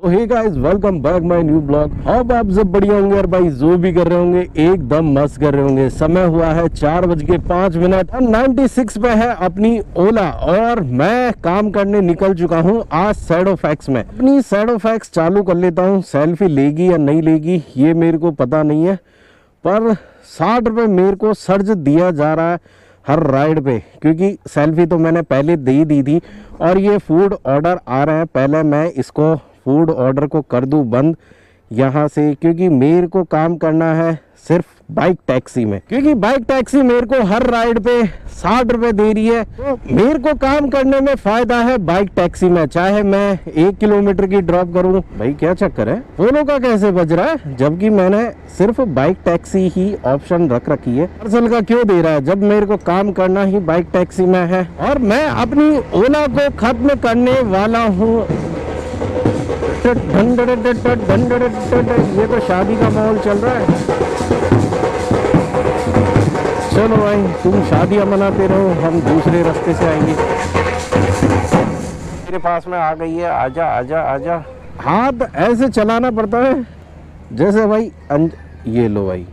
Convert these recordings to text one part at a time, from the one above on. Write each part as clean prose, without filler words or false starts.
Hey guys, welcome back my new blog. अब आप सब बढ़िया होंगे और भाई जो भी कर रहे होंगे एकदम मस्त कर रहे होंगे। समय हुआ है 4:05 और 96 पे है अपनी ओला और मैं काम करने निकल चुका हूँ आज शैडो फैक्स में। अपनी शैडो फैक्स चालू कर लेता हूँ। सेल्फी लेगी या नहीं लेगी ये मेरे को पता नहीं है, पर 60 रुपये मेरे को सर्ज दिया जा रहा है हर राइड पे, क्योंकि सेल्फी तो मैंने पहले दे दी थी और ये फूड ऑर्डर आ रहे हैं। पहले मैं इसको फूड ऑर्डर को कर दूं बंद यहाँ से, क्योंकि मेरे को काम करना है सिर्फ बाइक टैक्सी में, क्योंकि बाइक टैक्सी मेरे को हर राइड पे 60 रुपये दे रही है। तो मेरे को काम करने में फायदा है बाइक टैक्सी में, चाहे मैं 1 किलोमीटर की ड्रॉप करूं। भाई क्या चक्कर है, फोनो का कैसे बज रहा है, जबकि मैंने सिर्फ बाइक टैक्सी ही ऑप्शन रख रखी है। पार्सल का क्यों दे रहा है जब मेरे को काम करना ही बाइक टैक्सी में है। और मैं अपनी ओला को खत्म करने वाला हूँ। ये तो शादी का माहौल चल रहा है। चलो भाई, तुम शादियां मनाते रहो, हम दूसरे रास्ते से आएंगे। मेरे पास में आ गई है, आजा आजा आजा। हाथ ऐसे चलाना पड़ता है जैसे भाई ये लो भाई,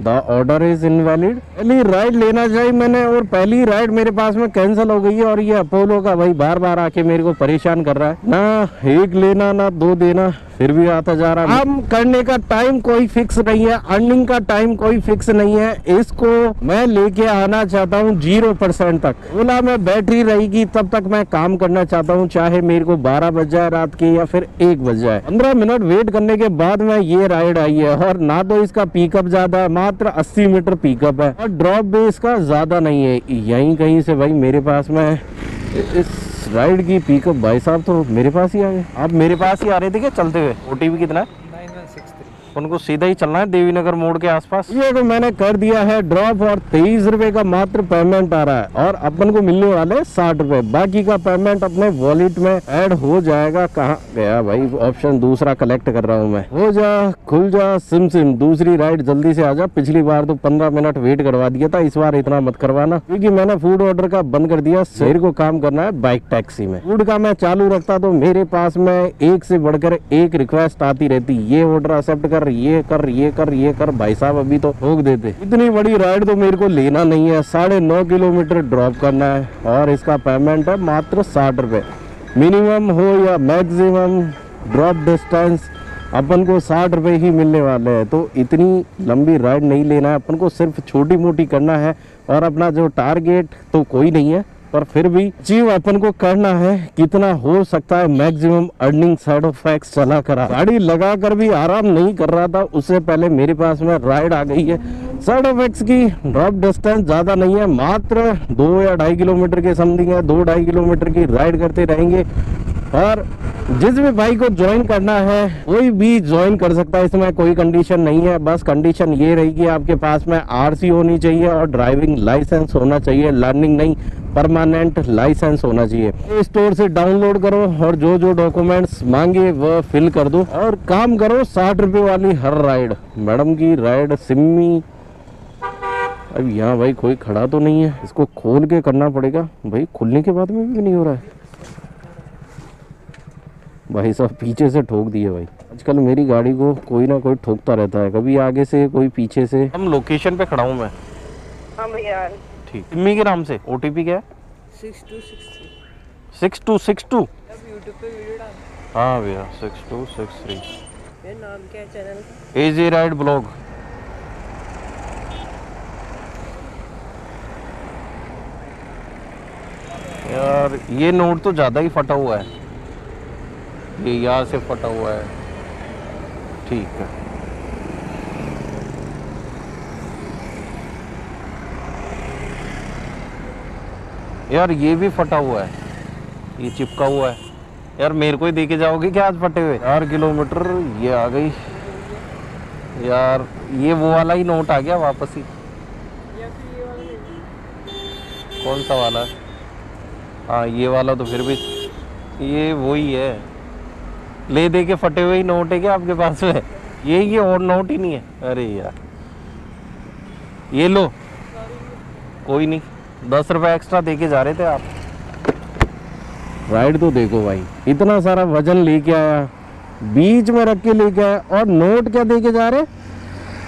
द ऑर्डर इज इनवैलिड। पहली राइड लेना चाहिए मैंने और पहली राइड मेरे पास में कैंसिल हो गई है। और ये अपोलो का भाई बार बार आके मेरे को परेशान कर रहा है, ना 1 लेना ना 2 देना, फिर भी आता जा रहा है। काम करने का टाइम कोई फिक्स नहीं है, अर्निंग का टाइम कोई फिक्स नहीं है। इसको मैं लेके आना चाहता हूँ 0% तक। ओला में बैटरी रहेगी तब तक मैं काम करना चाहता हूँ, चाहे मेरे को 12 बज जाए रात के या फिर 1 बज जाए। 15 मिनट वेट करने के बाद में ये राइड आई है और ना तो इसका पिकअप ज्यादा है, मात्र 80 मीटर पिकअप है और ड्रॉप भी इसका ज्यादा नहीं है। यहीं कहीं से भाई मेरे पास में इस राइड की पिकअप भाई साहब तो मेरे पास ही आ गए। आप मेरे पास ही आ रहे थे क्या चलते हुए? ओटीपी कितना है? 9163। उनको सीधा ही चलना है देवीनगर मोड़ के आसपास। ये तो मैंने कर दिया है ड्रॉप और 23 रुपए का मात्र पेमेंट आ रहा है और अपन को मिलने वाले 60 रुपए। बाकी का पेमेंट अपने वॉलेट में ऐड हो जाएगा। कहाँ गया भाई ऑप्शन दूसरा, कलेक्ट कर रहा हूँ मैं। हो जा, खुल जा सिम सिम, दूसरी राइड जल्दी से आ जा। पिछली बार तो 15 मिनट वेट करवा दिया था, इस बार इतना मत करवाना, क्योंकि मैंने फूड ऑर्डर का बंद कर दिया। शहर को काम करना है बाइक टैक्सी में। फूड का मैं चालू रखता तो मेरे पास में एक से बढ़कर एक रिक्वेस्ट आती रहती, ये ऑर्डर एक्सेप्ट कर, ये कर, ये कर, ये कर। भाई साहब अभी तो ठोक देते। इतनी बड़ी राइड तो मेरे को लेना नहीं है। 9.5 किलोमीटर ड्रॉप करना है और इसका पेमेंट है मात्र 60 रुपए। मिनिमम हो या मैक्सिमम ड्रॉप डिस्टेंस अपन को 60 रुपए ही मिलने वाले हैं। तो इतनी लंबी राइड नहीं लेना है अपन को, सिर्फ छोटी मोटी करना है। और अपना जो टारगेट तो कोई नहीं है, पर फिर भी अचीव अपन को करना है। कितना हो सकता है मैक्सिमम अर्निंग शैडो फैक्स चला करा। गाड़ी लगा कर भी आराम नहीं कर रहा था, उससे पहले मेरे पास में राइड आ गई है। शैडो फैक्स की ड्रॉप डिस्टेंस ज्यादा नहीं है, मात्र 2 या 2.5 किलोमीटर के समथिंग है। 2-2.5 किलोमीटर की राइड करते रहेंगे और जिस भी भाई को ज्वाइन करना है कोई भी ज्वाइन कर सकता है। इसमें कोई कंडीशन नहीं है, बस कंडीशन ये रहेगी आपके पास में आरसी होनी चाहिए और ड्राइविंग लाइसेंस होना चाहिए। लर्निंग नहीं, परमानेंट लाइसेंस होना चाहिए। स्टोर से डाउनलोड करो और जो जो डॉक्यूमेंट्स मांगे वह फिल कर दो और काम करो। 60 रुपये वाली हर राइड। मैडम की राइड सिम्मी। अब यहाँ भाई कोई खड़ा तो नहीं है, इसको खोल के करना पड़ेगा। भाई खुलने के बाद में भी नहीं हो रहा है भाई साहब, पीछे से ठोक दिए भाई। आजकल मेरी गाड़ी को कोई ना कोई ठोकता रहता है, कभी आगे से कोई पीछे से। हम लोकेशन पे खड़ा हूँ मैं। हाँ भैया ठीक, सिम्मी के नाम से। ओटीपी क्या है? 6263। 6262। अब यूट्यूब पे वीडियो डाल। हाँ भैया 6263। ये नाम क्या है चैनल का? एजी राइड ब्लॉग। यार ये नोट तो ज़्यादा ही फटा हुआ है, ये यहाँ से फटा हुआ है। ठीक है, यार ये भी फटा हुआ है, ये चिपका हुआ है। यार मेरे को ही देके जाओगे क्या आज फटे हुए? 4 किलोमीटर ये आ गई यार। ये वो वाला ही नोट आ गया वापस ही। कौन सा वाला? हाँ ये वाला तो फिर भी ये वही है। ले दे के फटे हुए ही नोट है क्या आपके पास में? ये और नोट ही नहीं है। अरे यार ये लो, कोई नहीं, 10 रुपए एक्स्ट्रा दे के जा रहे थे आप। राइड तो देखो भाई, इतना सारा वजन लेके आया बीच में रख के लेके आए और नोट क्या दे के जा रहे,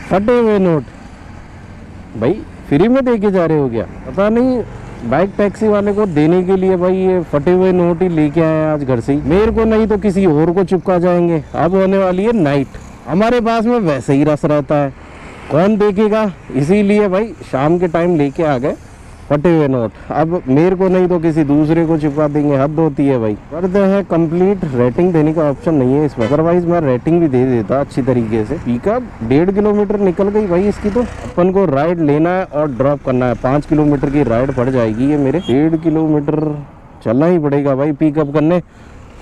फटे हुए नोट। भाई फ्री में दे के जा रहे हो क्या? पता नहीं बाइक टैक्सी वाले को देने के लिए भाई ये फटे हुए नोट ही लेके आए आज घर से ही। मेरे को नहीं तो किसी और को चिपका जाएंगे। अब होने वाली है नाइट, हमारे पास में वैसे ही रस रहता है, कौन देखेगा, इसीलिए भाई शाम के टाइम लेके आ गए फटे हुए नोट। अब मेरे को नहीं तो किसी दूसरे को चिपका देंगे, हद होती है भाई। करते हैं कंप्लीट। रेटिंग देने का ऑप्शन नहीं है इसमें, अदरवाइज मैं रेटिंग भी दे देता अच्छी तरीके से। पिकअप 1.5 किलोमीटर निकल गई भाई इसकी। तो अपन को राइड लेना है और ड्रॉप करना है। 5 किलोमीटर की राइड पड़ जाएगी ये मेरे। 1.5 किलोमीटर चलना ही पड़ेगा भाई पिकअप करने।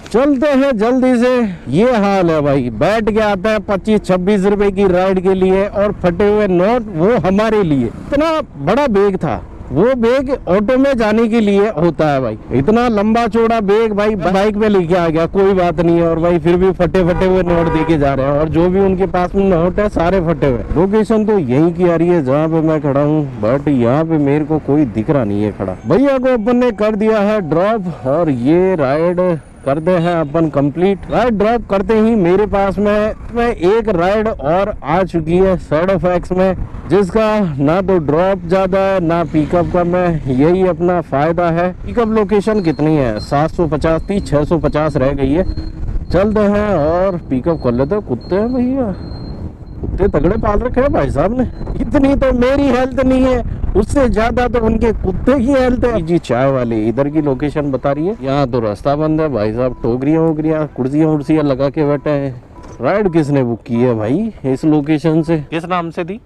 चलते हैं जल्दी से। ये हाल है भाई, बैठ के आता है 25-26 रुपए की राइड के लिए और फटे हुए नोट वो हमारे लिए। इतना बड़ा बैग था, वो बैग ऑटो में जाने के लिए होता है भाई। इतना लंबा चौड़ा बैग भाई बाइक पे लेके आ गया, कोई बात नहीं है। और भाई फिर भी फटे हुए नोट देके जा रहे हैं और जो भी उनके पास में नोट है सारे फटे हुए। लोकेशन तो यही की आ रही है जहाँ पे मैं खड़ा हूँ, बट यहाँ पे मेरे को कोई दिख रहा नहीं है खड़ा। भैया को अपन ने कर दिया है ड्रॉप और ये राइड करते हैं अपन कंप्लीट। राइड ड्रॉप करते ही मेरे पास में एक राइड और आ चुकी है सैडो फैक्स में, जिसका ना तो ड्रॉप ज्यादा है ना पिकअप कम है। यही अपना फायदा है। पिकअप लोकेशन कितनी है, 750 थी, 650 रह गई है। चलते हैं और पिकअप कर लेते हैं। कुत्ते हैं भैया, कुत्ते तगड़े पाल रखे हैं भाई साहब ने। इतनी तो मेरी हेल्थ नहीं है, उससे ज्यादा तो उनके कुत्ते की हेल्थ है। जी चाय वाली इधर की लोकेशन बता रही है। यहाँ तो रास्ता बंद है भाई साहब, टोकरियाँ वोकरियाँ कुर्सियाँ लगा के बैठे हैं। राइड किसने बुक की है भाई इस लोकेशन से? किस नाम से थी?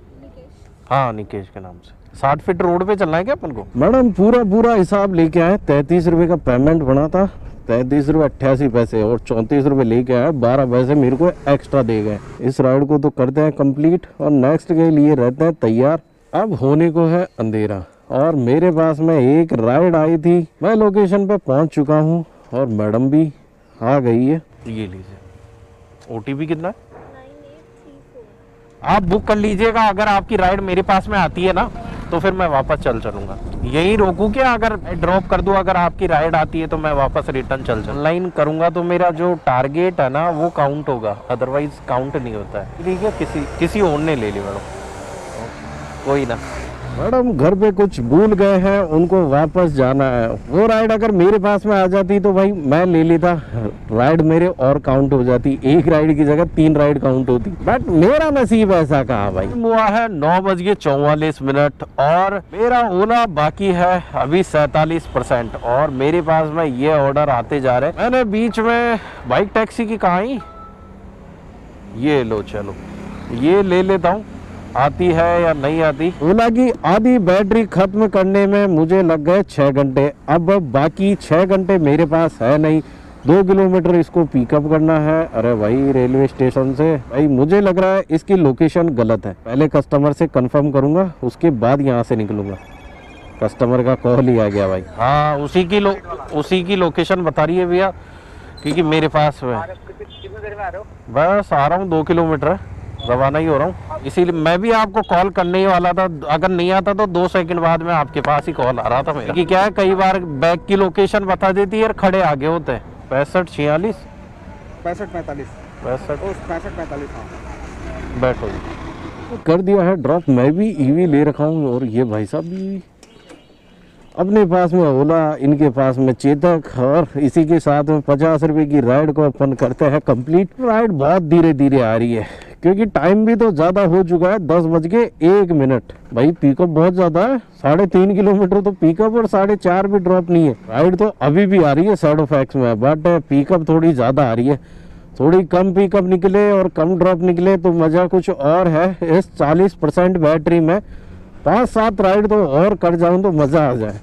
हाँ निकेश के नाम से। 60 फीट रोड पे चलना है क्या अपन को? मैडम पूरा हिसाब लेके आए। 33 रुपए का पेमेंट बना था, 33 रुपये 88 पैसे और 34 रुपये लेके आए। 12 पैसे मेरे को एक्स्ट्रा दे गए। इस राइड को तो करते हैं कंप्लीट और नेक्स्ट के लिए रहते हैं तैयार। अब होने को है अंधेरा और मेरे पास में एक राइड आई थी। मैं लोकेशन पे पहुंच चुका हूं और मैडम भी आ गई है। ये लीजिए, OTP कितना है? 9834। आप बुक कर लीजिएगा। अगर आपकी राइड मेरे पास में आती है ना तो फिर मैं वापस चलूंगा। यही रोकूं क्या? अगर ड्रॉप कर दूं, अगर आपकी राइड आती है तो मैं वापस रिटर्न चल ऑनलाइन करूंगा तो मेरा जो टारगेट है ना वो काउंट होगा, अदरवाइज काउंट नहीं होता है। ठीक है, किसी और ने ले ली मैडम, कोई ना। मैडम घर पे कुछ भूल गए हैं, उनको वापस जाना है। वो राइड अगर मेरे पास में आ जाती तो भाई मैं ले लेता, राइड मेरे और काउंट हो जाती। एक राइड की जगह 3 राइड काउंट होती, बट मेरा नसीब ऐसा कहा भाई। हुआ है 9:44 और मेरा ओला बाकी है अभी 47% और मेरे पास में ये ऑर्डर आते जा रहे। मैंने बीच में बाइक टैक्सी की कहा ही, ये लो चलो ये ले लेता हूँ, आती है या नहीं आती। ओला की आधी बैटरी खत्म करने में मुझे लग गए 6 घंटे। अब बाकी 6 घंटे मेरे पास है नहीं। 2 किलोमीटर इसको पिकअप करना है। अरे भाई रेलवे स्टेशन से भाई मुझे लग रहा है इसकी लोकेशन गलत है। पहले कस्टमर से कंफर्म करूंगा, उसके बाद यहाँ से निकलूंगा। कस्टमर का कॉल ही आ गया भाई। हाँ उसी की लोकेशन बता रही है भैया, क्योंकि मेरे पास में बस आ रहा हूँ। 2 किलोमीटर रवाना ही हो रहा हूँ, इसीलिए मैं भी आपको कॉल करने ही वाला था। अगर नहीं आता तो 2 सेकंड बाद में आपके पास ही कॉल आ रहा था मेरा। कि क्या है, कई बार बैग की लोकेशन बता देती है और खड़े आगे होते हैं। 65-46 65-45 65-45 बैठो। कर दिया है ड्रॉप। मैं भी ईवी ले रखा हूँ और ये भाई साहब भी अपने पास में ओला, इनके पास में चेतक और इसी के साथ में 50 रुपए की राइड को अपन करते हैं कंप्लीट। राइड बहुत धीरे धीरे आ रही है क्योंकि टाइम भी तो ज्यादा हो चुका है, 10:01। भाई पिकअप बहुत ज्यादा है, 3.5 किलोमीटर तो पिकअप और 4.5 भी ड्रॉप नहीं है। राइड तो अभी भी आ रही है सैडो फैक्स में, बट पिकअप थोड़ी ज्यादा आ रही है। थोड़ी कम पिकअप निकले और कम ड्रॉप निकले तो मजा कुछ और है। इस 40% बैटरी में 5-7 राइड तो और कर जाऊं तो मजा आ जाए।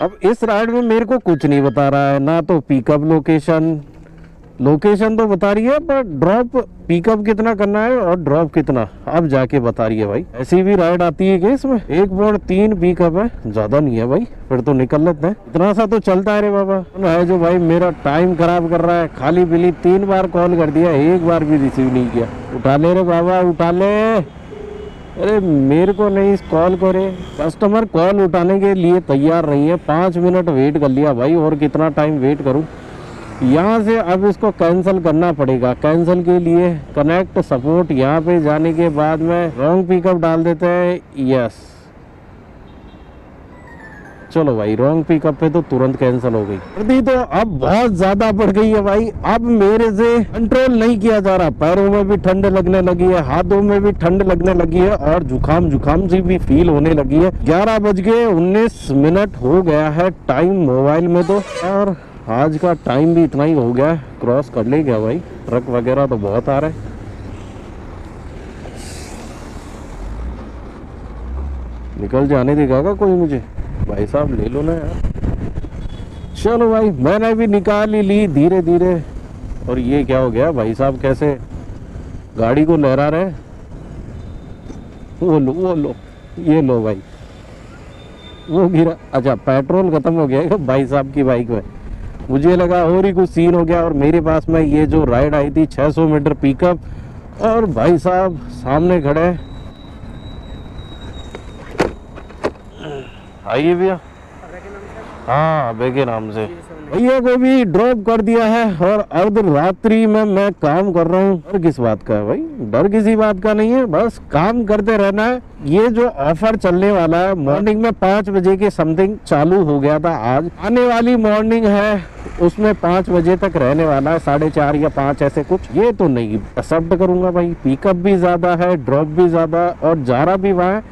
अब इस राइड में मेरे को कुछ नहीं बता रहा है, ना तो पिकअप लोकेशन तो बता रही है, पर ड्रॉप पिकअप कितना करना है और ड्रॉप कितना अब जाके बता रही है भाई। ऐसी भी राइड आती है क्या इसमें? 1.3 पिकअप है, ज्यादा नहीं है भाई, फिर तो निकल लेते हैं। इतना सा तो चलता है रे बाबा। है जो भाई मेरा टाइम खराब कर रहा है, खाली पीली 3 बार कॉल कर दिया, 1 बार भी रिसीव नहीं किया। उठा ले रे बाबा उठा ले। अरे मेरे को नहीं कॉल करे, कस्टमर कॉल उठाने के लिए तैयार नहीं है। 5 मिनट वेट कर लिया भाई, और कितना टाइम वेट करूं? यहाँ से अब इसको कैंसिल करना पड़ेगा। कैंसिल के लिए कनेक्ट सपोर्ट यहाँ पे जाने के बाद में रॉन्ग पिकअप डाल देते हैं। यस, चलो भाई, रॉन्ग पिकअप पे तो तुरंत कैंसिल हो गई। सर्दी तो अब बहुत ज्यादा बढ़ गई है भाई, अब मेरे से कंट्रोल नहीं किया जा रहा। पैरों में भी ठंड लगने लगी है, हाथों में भी ठंड लगने लगी है और जुकाम सी भी फील होने लगी है। 11:19 हो गया है टाइम मोबाइल में तो, और आज का टाइम भी इतना ही हो गया है। क्रॉस कर ले गया भाई, ट्रक वगैरह तो बहुत आ रहे हैं। निकल जाने देगा क्या कोई मुझे? भाई साहब ले लो ना यार। चलो भाई, मैंने भी निकाल ही ली धीरे धीरे। और ये क्या हो गया भाई साहब, कैसे गाड़ी को लहरा रहे? वो लो, ये लो भाई, वो गिरा। अच्छा, पेट्रोल खत्म हो गया भाई साहब की बाइक में। मुझे लगा और ही कुछ सीन हो गया। और मेरे पास में ये जो राइड आई थी 600 मीटर पिकअप, और भाई साहब सामने खड़े। आइए भैया। हाँ, अबे के नाम से भैया को भी ड्रॉप कर दिया है। और अर्ध रात्रि में मैं काम कर रहा हूँ। और किस बात का है भाई? डर किसी बात का नहीं है, बस काम करते रहना है। ये जो ऑफर चलने वाला है, मॉर्निंग में 5 बजे के समथिंग चालू हो गया था। आज आने वाली मॉर्निंग है, उसमें 5 बजे तक रहने वाला है, 4:30 या 5 ऐसे कुछ। ये तो नहीं एक्सेप्ट करूंगा भाई। पिकअप भी ज्यादा है, ड्रॉप भी ज्यादा, और जा रहा भी वहाँ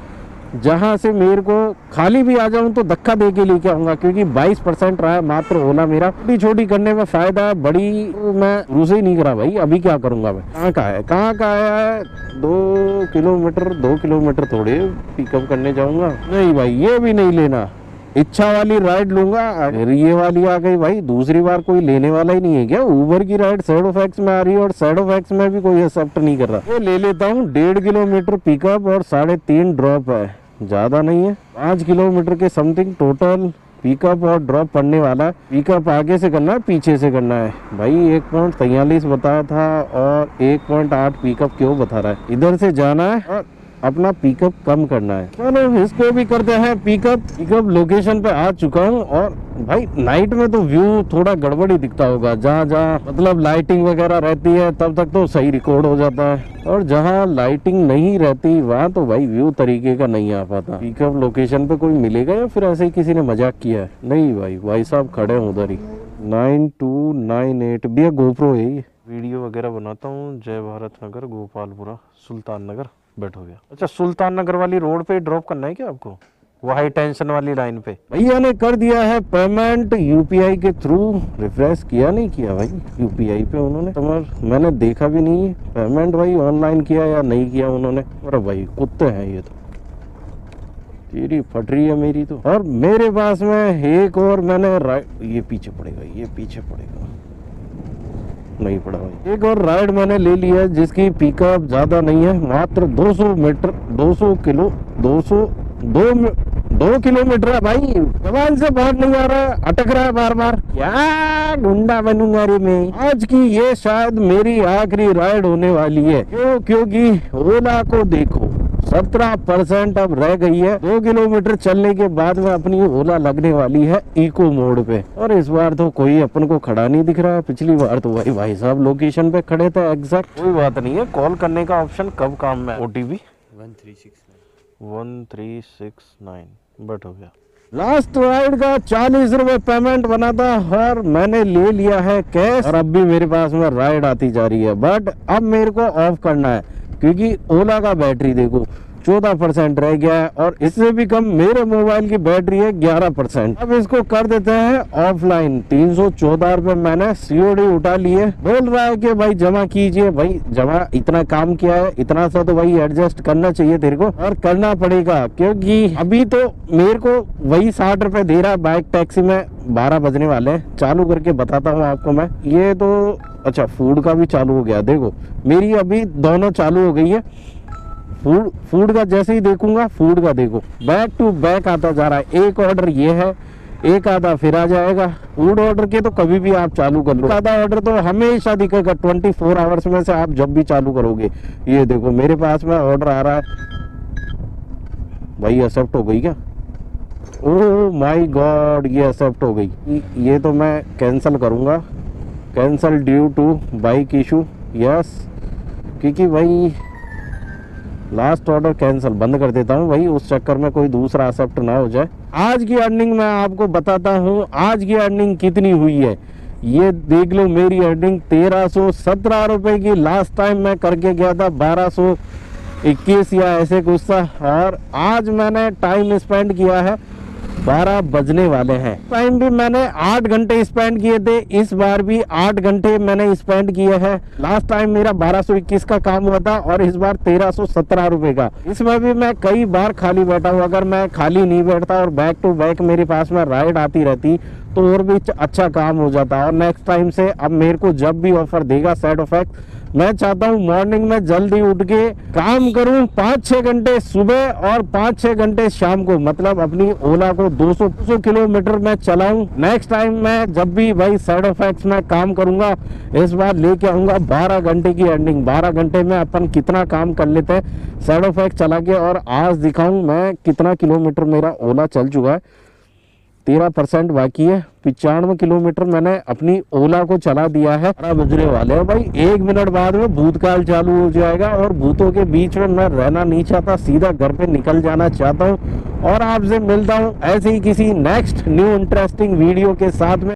जहाँ से मेरे को खाली भी आ जाऊं तो धक्का दे के लेके आऊंगा, क्योंकि 22% रहा है मात्र ओला मेरा। छोटी छोटी करने में फायदा है, बड़ी मैं शुरू से ही नहीं करा भाई। अभी क्या करूंगा मैं? कहाँ का है 2 किलोमीटर थोड़े पिकअप करने जाऊंगा। नहीं भाई, ये भी नहीं लेना। इच्छा वाली राइड लूंगा, अगर ये वाली आ गई भाई, दूसरी बार कोई लेने वाला ही नहीं है क्या? उबर की राइड सैडो फैक्स में आ रही है, और सैडो फैक्स में भी कोई एक्सेप्ट नहीं कर रहा। वो ले लेता हूँ। 1.5 किलोमीटर पिकअप और 3.5 ड्रॉप है, ज्यादा नहीं है। 5 किलोमीटर के समथिंग टोटल पिकअप और ड्रॉप पड़ने वाला है। पिकअप आगे से करना है, पीछे से करना है भाई। 1.43 बताया था और 1.8 पिकअप क्यों बता रहा है? इधर से जाना है और अपना पिकअप कम करना है। चलो इसको भी करते हैं पिकअप लोकेशन पे आ चुका हूँ। और भाई नाइट में तो व्यू थोड़ा गड़बड़ी दिखता होगा। जहाँ मतलब लाइटिंग वगैरह रहती है तब तक तो सही रिकॉर्ड हो जाता है, और जहाँ लाइटिंग नहीं रहती वहाँ तो भाई व्यू तरीके का नहीं आ पाता। पिकअप लोकेशन पे कोई मिलेगा या फिर ऐसे ही किसी ने मजाक किया है? नहीं भाई साहब खड़े हैं उधर ही। 9298 भैया गोप्रो है ये। वीडियो वगैरह बनाता हूँ। जय भारत नगर, गोपालपुरा, सुल्तान नगर। बैठ हो गया। अच्छा, सुल्तान नगर वाली रोड पे ड्रॉप करना है क्या आपको? वो हाई टेंशन वाली लाइन पे। भैया ने कर दिया है पेमेंट यूपीआई के थ्रू। रिफ्रेश किया नहीं किया भाई यूपीआई पे उन्होंने? समझ मैंने देखा भी नहीं है पेमेंट भाई ऑनलाइन किया या नहीं किया उन्होंने। अरे भाई कुत्ते हैं ये तो। तेरी फट रही है मेरी तो। और मेरे पास में एक और मैंने ये पीछे पड़ेगा, नहीं पड़ा भाई। एक और राइड मैंने ले लिया जिसकी पिकअप ज्यादा नहीं है, मात्र 200 मीटर 2 किलोमीटर है भाई। जबान से बाहर नहीं आ रहा है, अटक रहा है बार बार। क्या गुंडा बनूंगा रे मैं। आज की ये शायद मेरी आखिरी राइड होने वाली है। क्योंकि ओला को देखो 17% अब रह गई है। 2 किलोमीटर चलने के बाद में अपनी ओला लगने वाली है इको मोड पे। और इस बार तो कोई अपन को खड़ा नहीं दिख रहा है। पिछली बार तो भाई साहब लोकेशन पे खड़े थे एग्जैक्ट। कोई बात नहीं है, कॉल करने का ऑप्शन कब काम में? OTP 1369 बट हो गया। लास्ट राइड का 40 रुपए पेमेंट बना था और मैंने ले लिया है कैश। और अब भी मेरे पास में राइड आती जा रही है, बट अब मेरे को ऑफ करना है क्योंकि ओला का बैटरी देखो 14% रह गया है, और इससे भी कम मेरे मोबाइल की बैटरी है 11%। अब इसको कर देते हैं ऑफलाइन। 314 रुपए मैंने COD उठा लिए। बोल रहा है कि भाई जमा कीजिए। भाई जमा, इतना काम किया है, इतना सा तो भाई एडजस्ट करना चाहिए तेरे को, और करना पड़ेगा क्योंकि अभी तो मेरे को वही 60 रुपए दे रहा है बाइक टैक्सी में। 12 बजने वाले हैं, चालू करके बताता हूँ आपको मैं। ये तो अच्छा फूड का भी चालू हो गया, देखो मेरी अभी दोनों चालू हो गई है। फूड का जैसे ही देखूंगा, फूड का देखो बैक टू बैक आता जा रहा है। एक ऑर्डर ये है, एक आधा फिर आ जाएगा। फूड ऑर्डर के तो कभी भी आप चालू कर लो, आधा ऑर्डर तो हमेशा दिखेगा 24 आवर्स में से आप जब भी चालू करोगे। ये देखो मेरे पास में ऑर्डर आ रहा है भाई। एक्सेप्ट हो गई क्या? ओह माय गॉड, ये एक्सेप्ट हो गई। ये तो मैं कैंसिल करूंगा cancel due to bike issue, yes, क्योंकि भाई लास्ट ऑर्डर कैंसल बंद कर देता हूँ भाई, उस चक्कर में कोई दूसरा एक्सेप्ट ना हो जाए। आज की अर्निंग मैं आपको बताता हूँ, आज की अर्निंग कितनी हुई है। ये देख लो मेरी अर्निंग 1317 रुपए की। लास्ट टाइम मैं करके गया था 1221 या ऐसे कुछ था, और आज मैंने टाइम स्पेंड किया है 12 बजने वाले हैं। टाइम भी मैंने 8 घंटे स्पेंड किए थे, इस बार भी 8 घंटे मैंने स्पेंड किए हैं। लास्ट टाइम मेरा 1221 का काम हुआ था और इस बार 1317 रुपए का। इसमें भी मैं कई बार खाली बैठा हूँ। अगर मैं खाली नहीं बैठता और बैक टू बैक मेरे पास में राइड आती रहती तो और भी अच्छा काम हो जाता। और नेक्स्ट टाइम से अब मेरे को जब भी ऑफर देगा साइड इफेक्ट, मैं चाहता हूँ मॉर्निंग में जल्दी उठ के काम करूँ 5-6 घंटे सुबह और 5-6 घंटे शाम को, मतलब अपनी ओला को 200 किलोमीटर में चलाऊं। नेक्स्ट टाइम मैं जब भी भाई साइड इफेक्ट्स में काम करूंगा, इस बार लेके आऊंगा 12 घंटे की अर्निंग। 12 घंटे में अपन कितना काम कर लेते हैं साइड इफेक्ट चला के। और आज दिखाऊं मैं कितना किलोमीटर मेरा ओला चल चुका है। 13% बाकी है। 95 किलोमीटर मैंने अपनी ओला को चला दिया है। 12 बजने वाले हैं भाई, 1 मिनट बाद में भूतकाल चालू हो जाएगा और भूतों के बीच में मैं रहना नहीं चाहता, सीधा घर पे निकल जाना चाहता हूँ। और आपसे मिलता हूँ ऐसे ही किसी नेक्स्ट न्यू इंटरेस्टिंग वीडियो के साथ में।